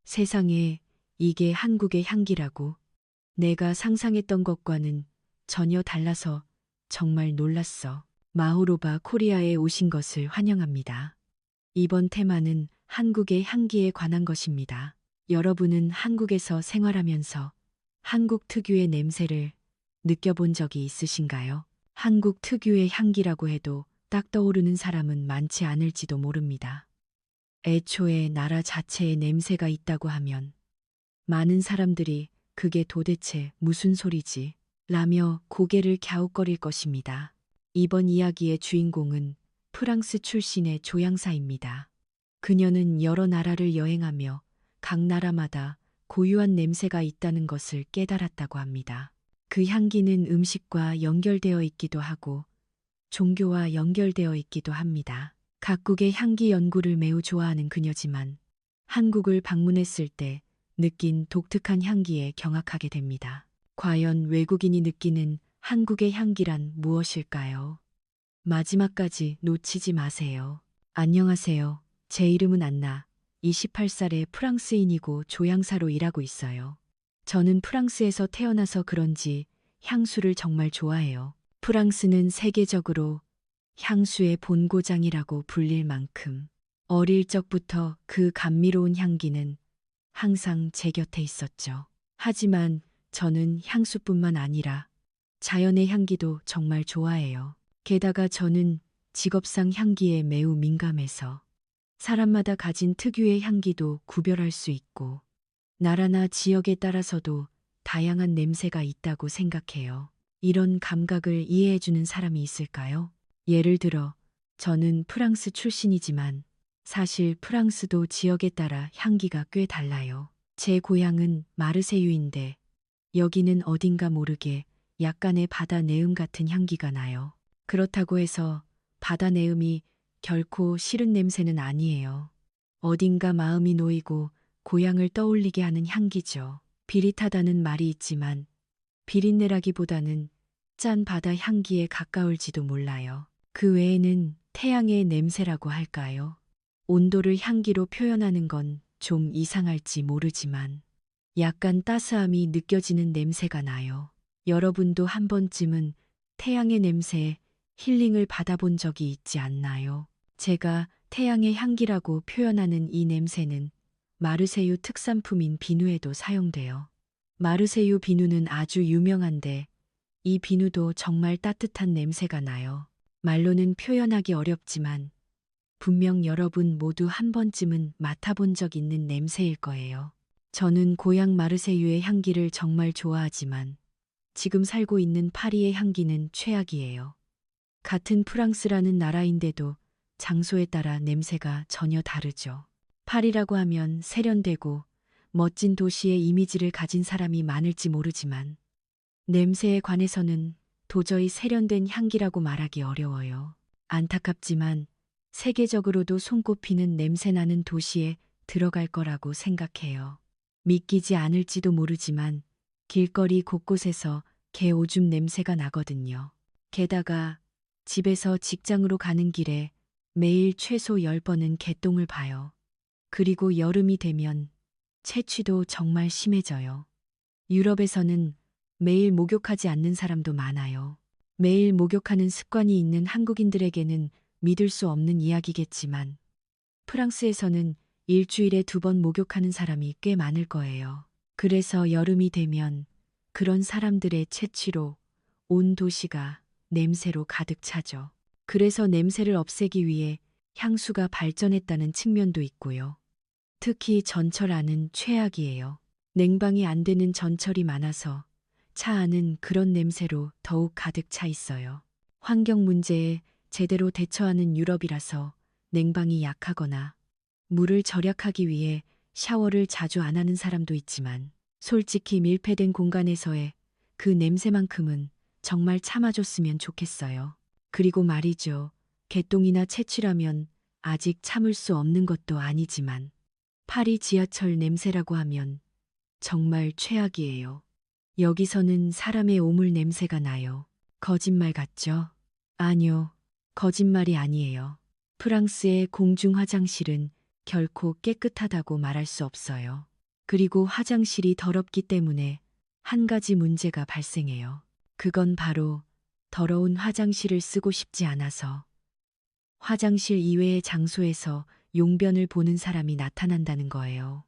세상에, 이게 한국의 향기라고. 내가 상상했던 것과는 전혀 달라서 정말 놀랐어. 마호로바 코리아에 오신 것을 환영합니다. 이번 테마는 한국의 향기에 관한 것입니다. 여러분은 한국에서 생활하면서 한국 특유의 냄새를 느껴본 적이 있으신가요? 한국 특유의 향기라고 해도 딱 떠오르는 사람은 많지 않을지도 모릅니다. 애초에 나라 자체에 냄새가 있다고 하면 많은 사람들이 그게 도대체 무슨 소리지? 라며 고개를 갸웃거릴 것입니다. 이번 이야기의 주인공은 프랑스 출신의 조향사입니다. 그녀는 여러 나라를 여행하며 각 나라마다 고유한 냄새가 있다는 것을 깨달았다고 합니다. 그 향기는 음식과 연결되어 있기도 하고 종교와 연결되어 있기도 합니다. 각국의 향기 연구를 매우 좋아하는 그녀지만 한국을 방문했을 때 느낀 독특한 향기에 경악하게 됩니다. 과연 외국인이 느끼는 한국의 향기란 무엇일까요? 마지막까지 놓치지 마세요. 안녕하세요. 제 이름은 안나. 28살의 프랑스인이고 조향사로 일하고 있어요. 저는 프랑스에서 태어나서 그런지 향수를 정말 좋아해요. 프랑스는 세계적으로 향수의 본고장이라고 불릴 만큼 어릴 적부터 그 감미로운 향기는 항상 제 곁에 있었죠. 하지만 저는 향수뿐만 아니라 자연의 향기도 정말 좋아해요. 게다가 저는 직업상 향기에 매우 민감해서 사람마다 가진 특유의 향기도 구별할 수 있고 나라나 지역에 따라서도 다양한 냄새가 있다고 생각해요. 이런 감각을 이해해주는 사람이 있을까요? 예를 들어, 저는 프랑스 출신이지만 사실 프랑스도 지역에 따라 향기가 꽤 달라요. 제 고향은 마르세유인데 여기는 어딘가 모르게 약간의 바다 내음 같은 향기가 나요. 그렇다고 해서 바다 내음이 결코 싫은 냄새는 아니에요. 어딘가 마음이 놓이고 고향을 떠올리게 하는 향기죠. 비릿하다는 말이 있지만 비린내라기보다는 짠 바다 향기에 가까울지도 몰라요. 그 외에는 태양의 냄새라고 할까요? 온도를 향기로 표현하는 건 좀 이상할지 모르지만 약간 따스함이 느껴지는 냄새가 나요. 여러분도 한 번쯤은 태양의 냄새에 힐링을 받아본 적이 있지 않나요? 제가 태양의 향기라고 표현하는 이 냄새는 마르세유 특산품인 비누에도 사용돼요. 마르세유 비누는 아주 유명한데 이 비누도 정말 따뜻한 냄새가 나요. 말로는 표현하기 어렵지만 분명 여러분 모두 한 번쯤은 맡아본 적 있는 냄새일 거예요. 저는 고향 마르세유의 향기를 정말 좋아하지만 지금 살고 있는 파리의 향기는 최악이에요. 같은 프랑스라는 나라인데도 장소에 따라 냄새가 전혀 다르죠. 파리라고 하면 세련되고 멋진 도시의 이미지를 가진 사람이 많을지 모르지만 냄새에 관해서는 도저히 세련된 향기라고 말하기 어려워요. 안타깝지만 세계적으로도 손꼽히는 냄새나는 도시에 들어갈 거라고 생각해요. 믿기지 않을지도 모르지만 길거리 곳곳에서 개 오줌 냄새가 나거든요. 게다가 집에서 직장으로 가는 길에 매일 최소 10번은 개똥을 봐요. 그리고 여름이 되면 채취도 정말 심해져요. 유럽에서는 매일 목욕하지 않는 사람도 많아요. 매일 목욕하는 습관이 있는 한국인들에게는 믿을 수 없는 이야기겠지만 프랑스에서는 일주일에 2번 목욕하는 사람이 꽤 많을 거예요. 그래서 여름이 되면 그런 사람들의 채취로 온 도시가 냄새로 가득 차죠. 그래서 냄새를 없애기 위해 향수가 발전했다는 측면도 있고요. 특히 전철 안은 최악이에요. 냉방이 안 되는 전철이 많아서 차 안은 그런 냄새로 더욱 가득 차 있어요. 환경 문제에 제대로 대처하는 유럽이라서 냉방이 약하거나 물을 절약하기 위해 샤워를 자주 안 하는 사람도 있지만 솔직히 밀폐된 공간에서의 그 냄새만큼은 정말 참아줬으면 좋겠어요. 그리고 말이죠. 개똥이나 채취라면 아직 참을 수 없는 것도 아니지만 파리 지하철 냄새라고 하면 정말 최악이에요. 여기서는 사람의 오물 냄새가 나요. 거짓말 같죠? 아니요, 거짓말이 아니에요. 프랑스의 공중 화장실은 결코 깨끗하다고 말할 수 없어요. 그리고 화장실이 더럽기 때문에 한 가지 문제가 발생해요. 그건 바로 더러운 화장실을 쓰고 싶지 않아서 화장실 이외의 장소에서 용변을 보는 사람이 나타난다는 거예요.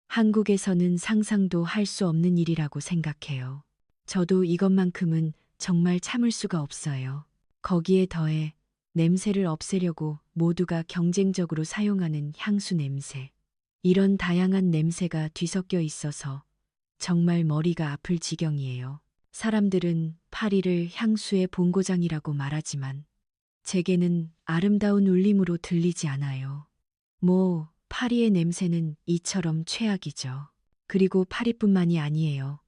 한국에서는 상상도 할 수 없는 일이라고 생각해요. 저도 이것만큼은 정말 참을 수가 없어요. 거기에 더해 냄새를 없애려고 모두가 경쟁적으로 사용하는 향수 냄새. 이런 다양한 냄새가 뒤섞여 있어서 정말 머리가 아플 지경이에요. 사람들은 파리를 향수의 본고장이라고 말하지만 제게는 아름다운 울림으로 들리지 않아요. 파리의 냄새는 이처럼 최악이죠. 그리고 파리뿐만이 아니에요.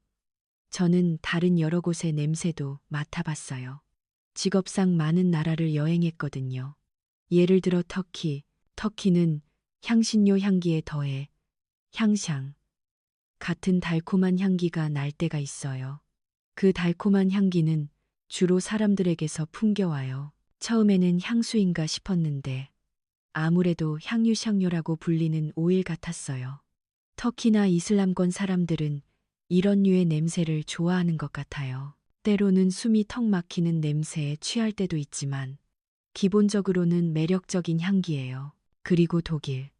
저는 다른 여러 곳의 냄새도 맡아봤어요. 직업상 많은 나라를 여행했거든요. 예를 들어 터키. 터키는 향신료 향기에 더해 향샹 같은 달콤한 향기가 날 때가 있어요. 그 달콤한 향기는 주로 사람들에게서 풍겨와요. 처음에는 향수인가 싶었는데 아무래도 향유향료라고 불리는 오일 같았어요. 터키나 이슬람권 사람들은 이런 류의 냄새를 좋아하는 것 같아요. 때로는 숨이 턱 막히는 냄새에 취할 때도 있지만 기본적으로는 매력적인 향기예요. 그리고 독일.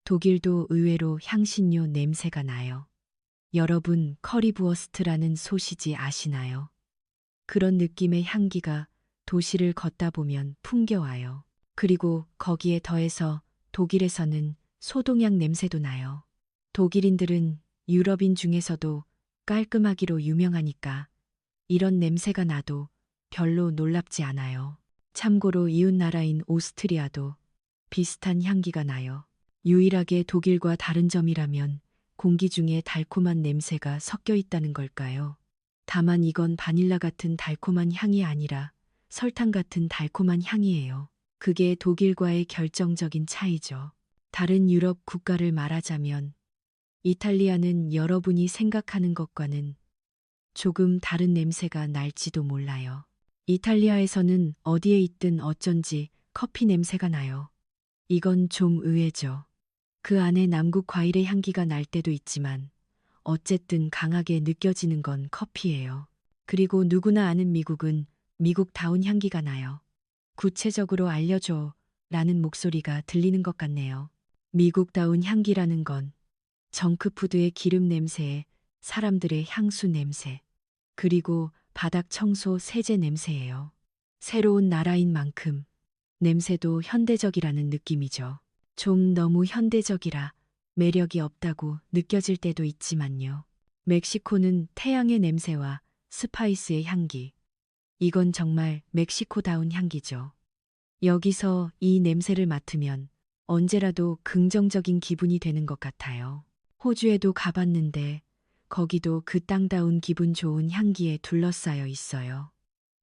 독일도 의외로 향신료 냄새가 나요. 여러분 커리부어스트라는 소시지 아시나요? 그런 느낌의 향기가 도시를 걷다 보면 풍겨와요. 그리고 거기에 더해서 독일에서는 소독약 냄새도 나요. 독일인들은 유럽인 중에서도 깔끔하기로 유명하니까 이런 냄새가 나도 별로 놀랍지 않아요. 참고로 이웃나라인 오스트리아도 비슷한 향기가 나요. 유일하게 독일과 다른 점이라면 공기 중에 달콤한 냄새가 섞여 있다는 걸까요? 다만 이건 바닐라 같은 달콤한 향이 아니라 설탕 같은 달콤한 향이에요. 그게 독일과의 결정적인 차이죠. 다른 유럽 국가를 말하자면 이탈리아는 여러분이 생각하는 것과는 조금 다른 냄새가 날지도 몰라요. 이탈리아에서는 어디에 있든 어쩐지 커피 냄새가 나요. 이건 좀 의외죠. 그 안에 남국 과일의 향기가 날 때도 있지만 어쨌든 강하게 느껴지는 건 커피예요. 그리고 누구나 아는 미국은 미국다운 향기가 나요. 구체적으로 알려줘 라는 목소리가 들리는 것 같네요. 미국다운 향기라는 건 정크푸드의 기름 냄새에 사람들의 향수 냄새, 그리고 바닥 청소 세제 냄새예요. 새로운 나라인 만큼 냄새도 현대적이라는 느낌이죠. 좀 너무 현대적이라 매력이 없다고 느껴질 때도 있지만요. 멕시코는 태양의 냄새와 스파이스의 향기. 이건 정말 멕시코다운 향기죠. 여기서 이 냄새를 맡으면 언제라도 긍정적인 기분이 되는 것 같아요. 호주에도 가봤는데 거기도 그 땅다운 기분 좋은 향기에 둘러싸여 있어요.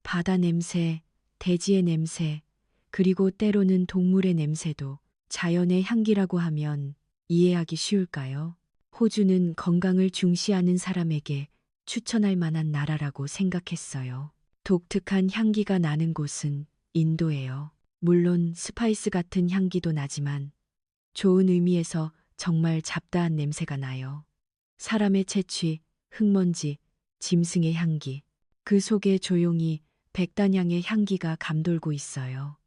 바다 냄새, 대지의 냄새, 그리고 때로는 동물의 냄새도 자연의 향기라고 하면 이해하기 쉬울까요? 호주는 건강을 중시하는 사람에게 추천할 만한 나라라고 생각했어요. 독특한 향기가 나는 곳은 인도예요. 물론 스파이스 같은 향기도 나지만 좋은 의미에서 정말 잡다한 냄새가 나요. 사람의 채취, 흙먼지, 짐승의 향기. 그 속에 조용히 백단향의 향기가 감돌고 있어요.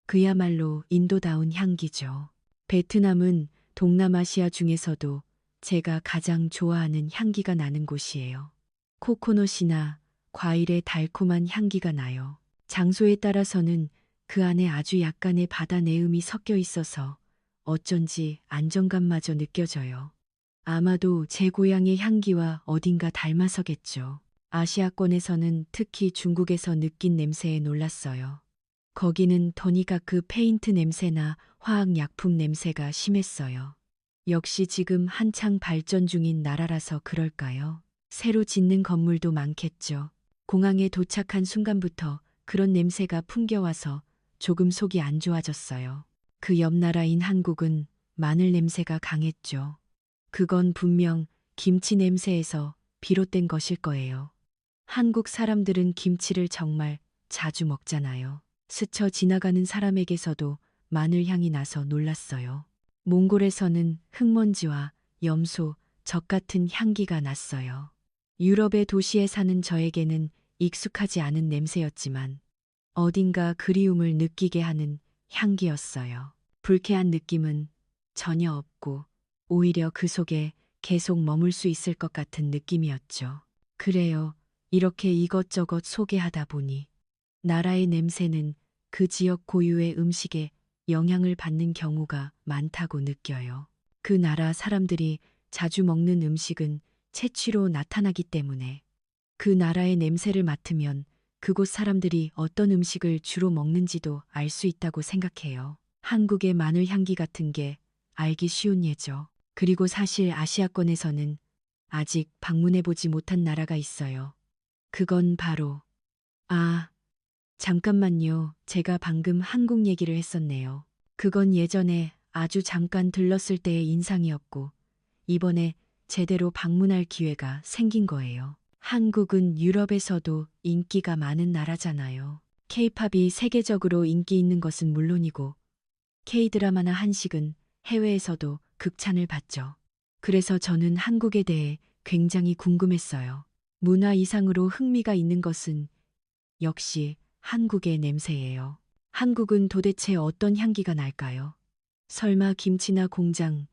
그야말로 인도다운 향기죠. 베트남은 동남아시아 중에서도 제가 가장 좋아하는 향기가 나는 곳이에요. 코코넛이나 과일의 달콤한 향기가 나요. 장소에 따라서는 그 안에 아주 약간의 바다 내음이 섞여 있어서 어쩐지 안정감마저 느껴져요. 아마도 제 고향의 향기와 어딘가 닮아서겠죠. 아시아권에서는 특히 중국에서 느낀 냄새에 놀랐어요. 거기는 토니가크 페인트 냄새나 화학약품 냄새가 심했어요. 역시 지금 한창 발전 중인 나라라서 그럴까요? 새로 짓는 건물도 많겠죠. 공항에 도착한 순간부터 그런 냄새가 풍겨와서 조금 속이 안 좋아졌어요. 그 옆 나라인 한국은 마늘 냄새가 강했죠. 그건 분명 김치 냄새에서 비롯된 것일 거예요. 한국 사람들은 김치를 정말 자주 먹잖아요. 스쳐 지나가는 사람에게서도 마늘 향이 나서 놀랐어요. 몽골에서는 흙먼지와 염소, 적 같은 향기가 났어요. 유럽의 도시에 사는 저에게는 익숙하지 않은 냄새였지만 어딘가 그리움을 느끼게 하는 향기였어요. 불쾌한 느낌은 전혀 없고 오히려 그 속에 계속 머물 수 있을 것 같은 느낌이었죠. 그래요. 이렇게 이것저것 소개하다 보니 나라의 냄새는 그 지역 고유의 음식에 영향을 받는 경우가 많다고 느껴요. 그 나라 사람들이 자주 먹는 음식은 채취로 나타나기 때문에 그 나라의 냄새를 맡으면 그곳 사람들이 어떤 음식을 주로 먹는지도 알 수 있다고 생각해요. 한국의 마늘 향기 같은 게 알기 쉬운 예죠. 그리고 사실 아시아권에서는 아직 방문해보지 못한 나라가 있어요. 그건 바로, 잠깐만요. 제가 방금 한국 얘기를 했었네요. 그건 예전에 아주 잠깐 들렀을 때의 인상이었고, 이번에 제대로 방문할 기회가 생긴 거예요. 한국은 유럽에서도 인기가 많은 나라잖아요. 케이팝이 세계적으로 인기 있는 것은 물론이고, K드라마나 한식은 해외에서도 극찬을 받죠. 그래서 저는 한국에 대해 굉장히 궁금했어요. 문화 이상으로 흥미가 있는 것은 역시 한국의 냄새예요. 한국은 도대체 어떤 향기가 날까요? 설마 김치나 공장,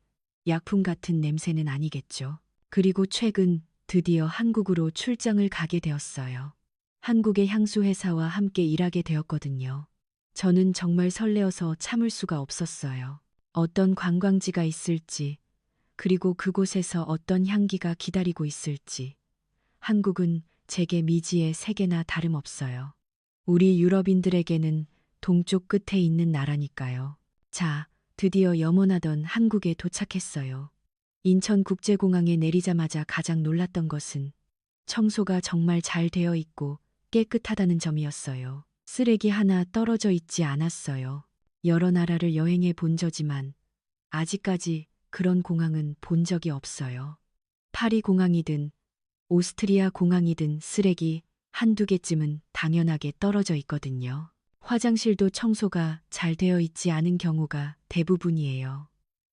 약품 같은 냄새는 아니겠죠. 그리고 최근 드디어 한국으로 출장을 가게 되었어요. 한국의 향수 회사와 함께 일하게 되었거든요. 저는 정말 설레어서 참을 수가 없었어요. 어떤 관광지가 있을지, 그리고 그곳에서 어떤 향기가 기다리고 있을지. 한국은 제게 미지의 세계나 다름없어요. 우리 유럽인들에게는 동쪽 끝에 있는 나라니까요. 자, 드디어 염원하던 한국에 도착했어요. 인천국제공항에 내리자마자 가장 놀랐던 것은 청소가 정말 잘 되어 있고 깨끗하다는 점이었어요. 쓰레기 하나 떨어져 있지 않았어요. 여러 나라를 여행해 본 저지만 아직까지 그런 공항은 본 적이 없어요. 파리 공항이든 오스트리아 공항이든 쓰레기 한두 개쯤은 당연하게 떨어져 있거든요. 화장실도 청소가 잘 되어 있지 않은 경우가 대부분이에요.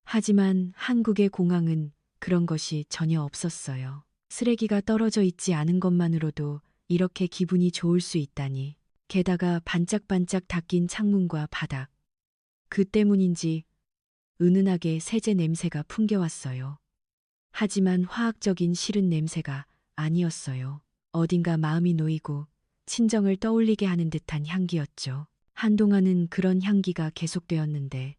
하지만 한국의 공항은 그런 것이 전혀 없었어요. 쓰레기가 떨어져 있지 않은 것만으로도 이렇게 기분이 좋을 수 있다니. 게다가 반짝반짝 닦인 창문과 바닥. 그 때문인지 은은하게 세제 냄새가 풍겨왔어요. 하지만 화학적인 싫은 냄새가 아니었어요. 어딘가 마음이 놓이고 친정을 떠올리게 하는 듯한 향기였죠. 한동안은 그런 향기가 계속되었는데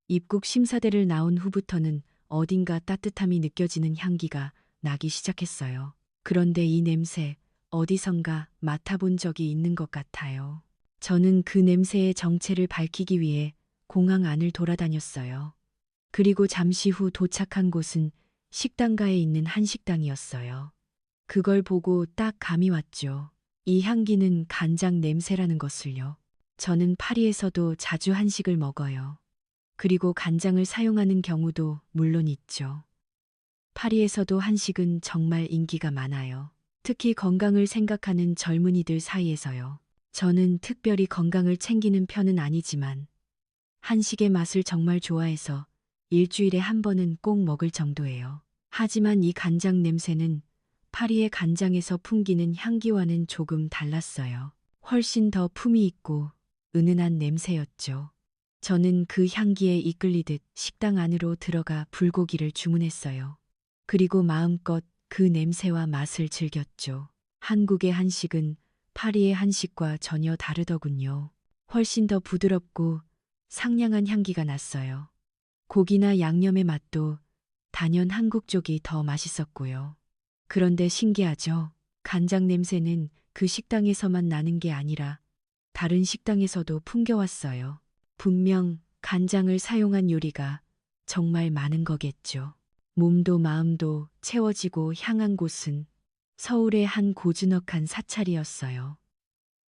입국 심사대를 나온 후부터는 어딘가 따뜻함이 느껴지는 향기가 나기 시작했어요. 그런데 이 냄새 어디선가 맡아본 적이 있는 것 같아요. 저는 그 냄새의 정체를 밝히기 위해 공항 안을 돌아다녔어요. 그리고 잠시 후 도착한 곳은 식당가에 있는 한식당이었어요. 그걸 보고 딱 감이 왔죠. 이 향기는 간장 냄새라는 것을요. 저는 파리에서도 자주 한식을 먹어요. 그리고 간장을 사용하는 경우도 물론 있죠. 파리에서도 한식은 정말 인기가 많아요. 특히 건강을 생각하는 젊은이들 사이에서요. 저는 특별히 건강을 챙기는 편은 아니지만 한식의 맛을 정말 좋아해서 일주일에 한 번은 꼭 먹을 정도예요. 하지만 이 간장 냄새는 파리의 간장에서 풍기는 향기와는 조금 달랐어요. 훨씬 더 품이 있고 은은한 냄새였죠. 저는 그 향기에 이끌리듯 식당 안으로 들어가 불고기를 주문했어요. 그리고 마음껏 그 냄새와 맛을 즐겼죠. 한국의 한식은 파리의 한식과 전혀 다르더군요. 훨씬 더 부드럽고 상냥한 향기가 났어요. 고기나 양념의 맛도 단연 한국 쪽이 더 맛있었고요. 그런데 신기하죠? 간장 냄새는 그 식당에서만 나는 게 아니라 다른 식당에서도 풍겨왔어요. 분명 간장을 사용한 요리가 정말 많은 거겠죠. 몸도 마음도 채워지고 향한 곳은 서울의 한 고즈넉한 사찰이었어요.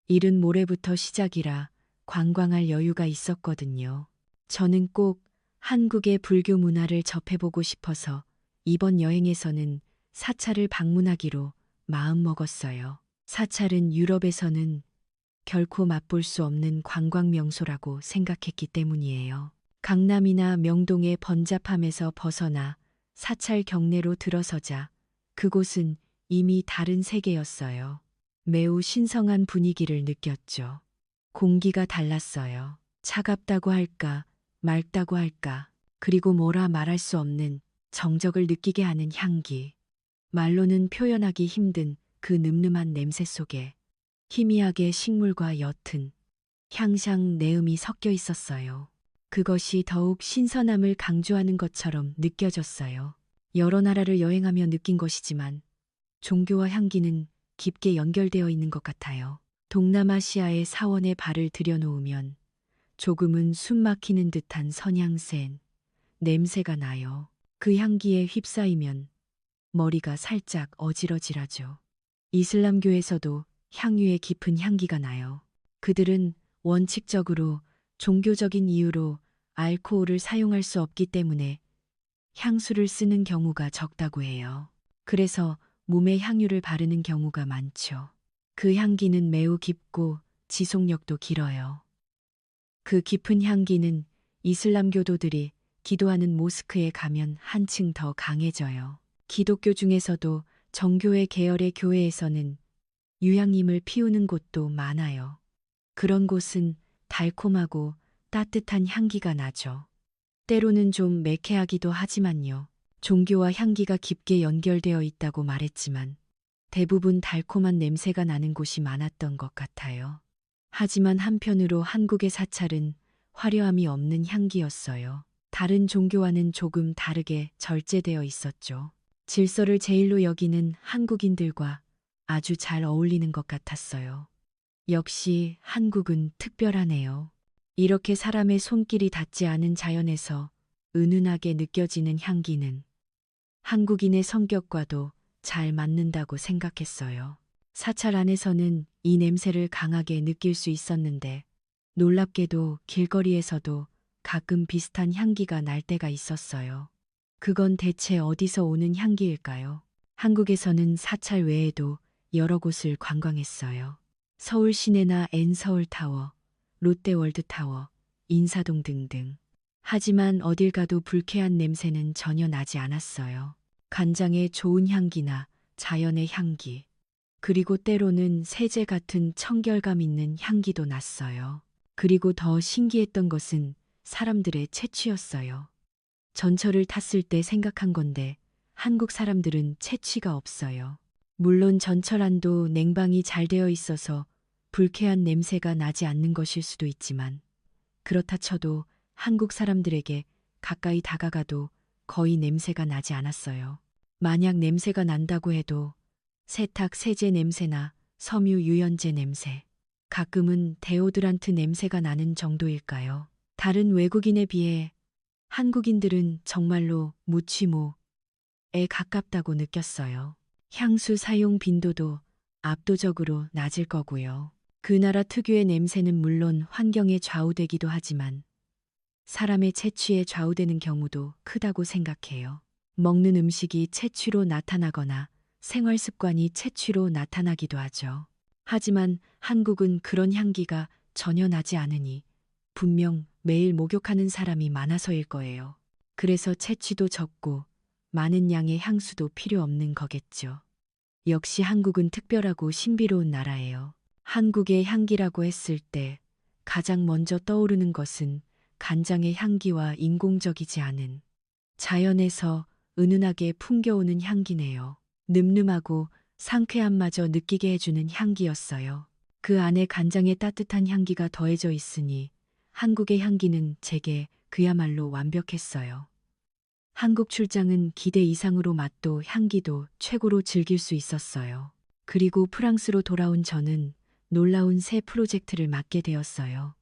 이른 모레부터 시작이라 관광할 여유가 있었거든요. 저는 꼭 한국의 불교 문화를 접해보고 싶어서 이번 여행에서는 사찰을 방문하기로 마음먹었어요. 사찰은 유럽에서는 결코 맛볼 수 없는 관광 명소라고 생각했기 때문이에요. 강남이나 명동의 번잡함에서 벗어나 사찰 경내로 들어서자 그곳은 이미 다른 세계였어요. 매우 신성한 분위기를 느꼈죠. 공기가 달랐어요. 차갑다고 할까, 맑다고 할까, 그리고 뭐라 말할 수 없는 정적을 느끼게 하는 향기. 말로는 표현하기 힘든 그 늠름한 냄새 속에 희미하게 식물과 옅은 향상 내음이 섞여 있었어요. 그것이 더욱 신선함을 강조하는 것처럼 느껴졌어요. 여러 나라를 여행하며 느낀 것이지만 종교와 향기는 깊게 연결되어 있는 것 같아요. 동남아시아의 사원에 발을 들여놓으면 조금은 숨 막히는 듯한 선향센 냄새가 나요. 그 향기에 휩싸이면 머리가 살짝 어지러지라죠. 이슬람교에서도 향유의 깊은 향기가 나요. 그들은 원칙적으로 종교적인 이유로 알코올을 사용할 수 없기 때문에 향수를 쓰는 경우가 적다고 해요. 그래서 몸에 향유를 바르는 경우가 많죠. 그 향기는 매우 깊고 지속력도 길어요. 그 깊은 향기는 이슬람교도들이 기도하는 모스크에 가면 한층 더 강해져요. 기독교 중에서도 정교회 계열의 교회에서는 유향님을 피우는 곳도 많아요. 그런 곳은 달콤하고 따뜻한 향기가 나죠. 때로는 좀 매캐하기도 하지만요. 종교와 향기가 깊게 연결되어 있다고 말했지만 대부분 달콤한 냄새가 나는 곳이 많았던 것 같아요. 하지만 한편으로 한국의 사찰은 화려함이 없는 향기였어요. 다른 종교와는 조금 다르게 절제되어 있었죠. 질서를 제일로 여기는 한국인들과 아주 잘 어울리는 것 같았어요. 역시 한국은 특별하네요. 이렇게 사람의 손길이 닿지 않은 자연에서 은은하게 느껴지는 향기는 한국인의 성격과도 잘 맞는다고 생각했어요. 사찰 안에서는 이 냄새를 강하게 느낄 수 있었는데 놀랍게도 길거리에서도 가끔 비슷한 향기가 날 때가 있었어요. 그건 대체 어디서 오는 향기일까요? 한국에서는 사찰 외에도 여러 곳을 관광했어요. 서울 시내나 N서울타워, 롯데월드타워, 인사동 등등. 하지만 어딜 가도 불쾌한 냄새는 전혀 나지 않았어요. 간장의 좋은 향기나 자연의 향기, 그리고 때로는 세제 같은 청결감 있는 향기도 났어요. 그리고 더 신기했던 것은 사람들의 채취였어요. 전철을 탔을 때 생각한 건데 한국 사람들은 채취가 없어요. 물론 전철 안도 냉방이 잘 되어 있어서 불쾌한 냄새가 나지 않는 것일 수도 있지만 그렇다 쳐도 한국 사람들에게 가까이 다가가도 거의 냄새가 나지 않았어요. 만약 냄새가 난다고 해도 세탁 세제 냄새나 섬유 유연제 냄새, 가끔은 데오드란트 냄새가 나는 정도일까요? 다른 외국인에 비해 한국인들은 정말로 무취모에 가깝다고 느꼈어요. 향수 사용 빈도도 압도적으로 낮을 거고요. 그 나라 특유의 냄새는 물론 환경에 좌우되기도 하지만 사람의 채취에 좌우되는 경우도 크다고 생각해요. 먹는 음식이 채취로 나타나거나 생활 습관이 채취로 나타나기도 하죠. 하지만 한국은 그런 향기가 전혀 나지 않으니 분명 매일 목욕하는 사람이 많아서일 거예요. 그래서 채취도 적고 많은 양의 향수도 필요 없는 거겠죠. 역시 한국은 특별하고 신비로운 나라예요. 한국의 향기라고 했을 때 가장 먼저 떠오르는 것은 간장의 향기와 인공적이지 않은 자연에서 은은하게 풍겨오는 향기네요. 늠름하고 상쾌함마저 느끼게 해주는 향기였어요. 그 안에 간장의 따뜻한 향기가 더해져 있으니 한국의 향기는 제게 그야말로 완벽했어요. 한국 출장은 기대 이상으로 맛도 향기도 최고로 즐길 수 있었어요. 그리고 프랑스로 돌아온 저는 놀라운 새 프로젝트를 맡게 되었어요.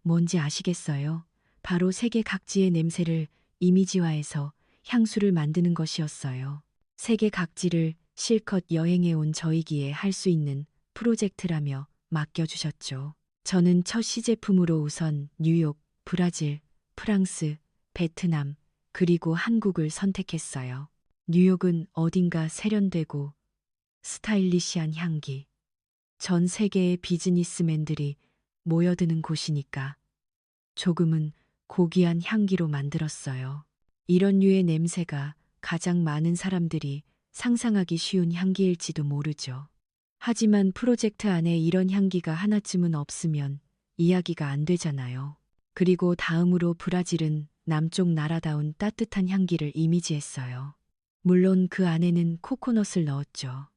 뭔지 아시겠어요? 바로 세계 각지의 냄새를 이미지화해서 향수를 만드는 것이었어요. 세계 각지를 실컷 여행해 온 저이기에 할 수 있는 프로젝트라며 맡겨주셨죠. 저는 첫 시제품으로 우선 뉴욕, 브라질, 프랑스, 베트남, 그리고 한국을 선택했어요. 뉴욕은 어딘가 세련되고 스타일리시한 향기. 전 세계의 비즈니스맨들이 모여드는 곳이니까 조금은 고귀한 향기로 만들었어요. 이런 류의 냄새가 가장 많은 사람들이 상상하기 쉬운 향기일지도 모르죠. 하지만 프로젝트 안에 이런 향기가 하나쯤은 없으면 이야기가 안 되잖아요. 그리고 다음으로 브라질은 남쪽 나라다운 따뜻한 향기를 이미지했어요. 물론 그 안에는 코코넛을 넣었죠.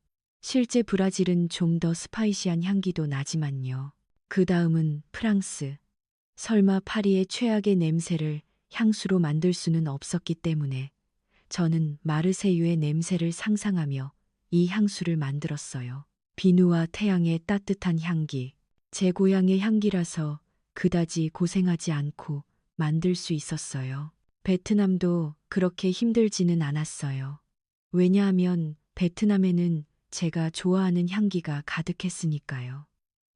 실제 브라질은 좀 더 스파이시한 향기도 나지만요. 그 다음은 프랑스. 설마 파리의 최악의 냄새를 향수로 만들 수는 없었기 때문에 저는 마르세유의 냄새를 상상하며 이 향수를 만들었어요. 비누와 태양의 따뜻한 향기. 제 고향의 향기라서 그다지 고생하지 않고 만들 수 있었어요. 베트남도 그렇게 힘들지는 않았어요. 왜냐하면 베트남에는 제가 좋아하는 향기가 가득했으니까요.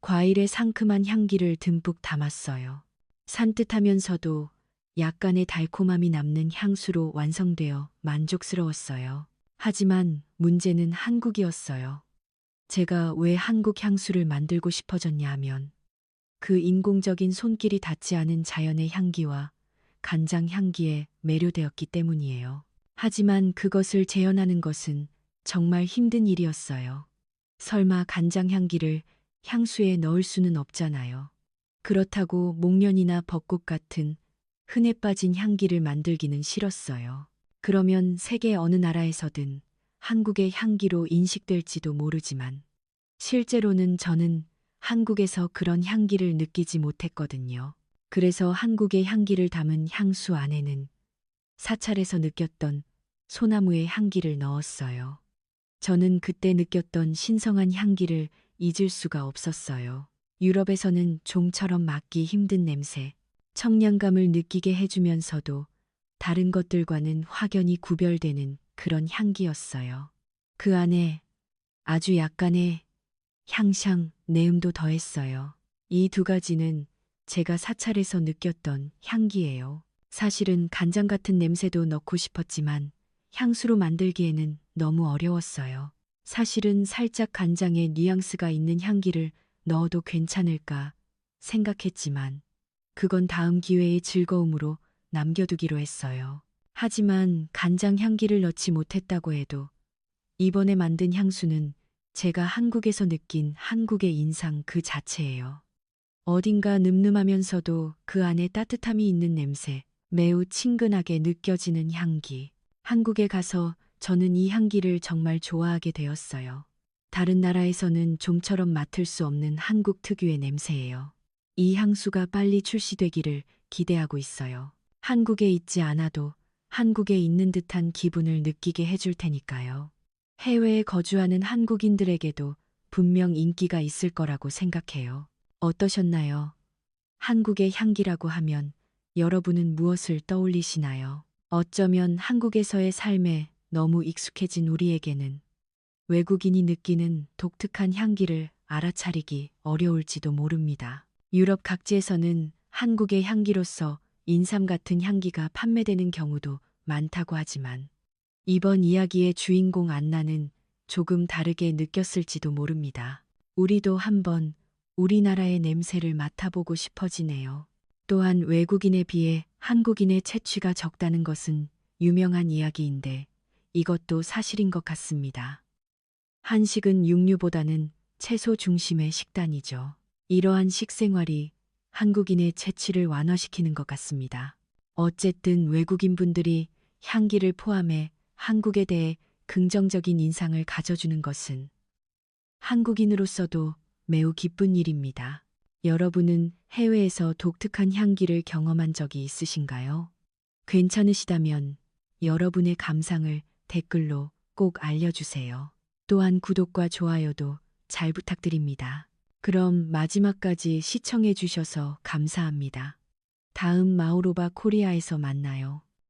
과일의 상큼한 향기를 듬뿍 담았어요. 산뜻하면서도 약간의 달콤함이 남는 향수로 완성되어 만족스러웠어요. 하지만 문제는 한국이었어요. 제가 왜 한국 향수를 만들고 싶어졌냐 하면 그 인공적인 손길이 닿지 않은 자연의 향기와 간장 향기에 매료되었기 때문이에요. 하지만 그것을 재현하는 것은 정말 힘든 일이었어요. 설마 간장 향기를 향수에 넣을 수는 없잖아요. 그렇다고 목련이나 벚꽃 같은 흔해 빠진 향기를 만들기는 싫었어요. 그러면 세계 어느 나라에서든 한국의 향기로 인식될지도 모르지만 실제로는 저는 한국에서 그런 향기를 느끼지 못했거든요. 그래서 한국의 향기를 담은 향수 안에는 사찰에서 느꼈던 소나무의 향기를 넣었어요. 저는 그때 느꼈던 신성한 향기를 잊을 수가 없었어요. 유럽에서는 종처럼 맡기 힘든 냄새, 청량감을 느끼게 해주면서도 다른 것들과는 확연히 구별되는 그런 향기였어요. 그 안에 아주 약간의 향상, 내음도 더했어요. 이 두 가지는 제가 사찰에서 느꼈던 향기예요. 사실은 간장 같은 냄새도 넣고 싶었지만 향수로 만들기에는 너무 어려웠어요. 사실은 살짝 간장에 뉘앙스가 있는 향기를 넣어도 괜찮을까 생각했지만 그건 다음 기회의 즐거움으로 남겨두기로 했어요. 하지만 간장 향기를 넣지 못했다고 해도 이번에 만든 향수는 제가 한국에서 느낀 한국의 인상 그 자체예요. 어딘가 늠름하면서도 그 안에 따뜻함이 있는 냄새, 매우 친근하게 느껴지는 향기. 한국에 가서 저는 이 향기를 정말 좋아하게 되었어요. 다른 나라에서는 좀처럼 맡을 수 없는 한국 특유의 냄새예요. 이 향수가 빨리 출시되기를 기대하고 있어요. 한국에 있지 않아도 한국에 있는 듯한 기분을 느끼게 해줄 테니까요. 해외에 거주하는 한국인들에게도 분명 인기가 있을 거라고 생각해요. 어떠셨나요? 한국의 향기라고 하면 여러분은 무엇을 떠올리시나요? 어쩌면 한국에서의 삶에 너무 익숙해진 우리에게는 외국인이 느끼는 독특한 향기를 알아차리기 어려울지도 모릅니다. 유럽 각지에서는 한국의 향기로서 인삼 같은 향기가 판매되는 경우도 많다고 하지만 이번 이야기의 주인공 안나는 조금 다르게 느꼈을지도 모릅니다. 우리도 한번 우리나라의 냄새를 맡아보고 싶어지네요. 또한 외국인에 비해 한국인의 채취가 적다는 것은 유명한 이야기인데 이것도 사실인 것 같습니다. 한식은 육류보다는 채소 중심의 식단이죠. 이러한 식생활이 한국인의 채취를 완화시키는 것 같습니다. 어쨌든 외국인 분들이 향기를 포함해 한국에 대해 긍정적인 인상을 가져주는 것은 한국인으로서도 매우 기쁜 일입니다. 여러분은 해외에서 독특한 향기를 경험한 적이 있으신가요? 괜찮으시다면 여러분의 감상을 댓글로 꼭 알려주세요. 또한 구독과 좋아요도 잘 부탁드립니다. 그럼 마지막까지 시청해 주셔서 감사합니다. 다음 마오로바 코리아에서 만나요.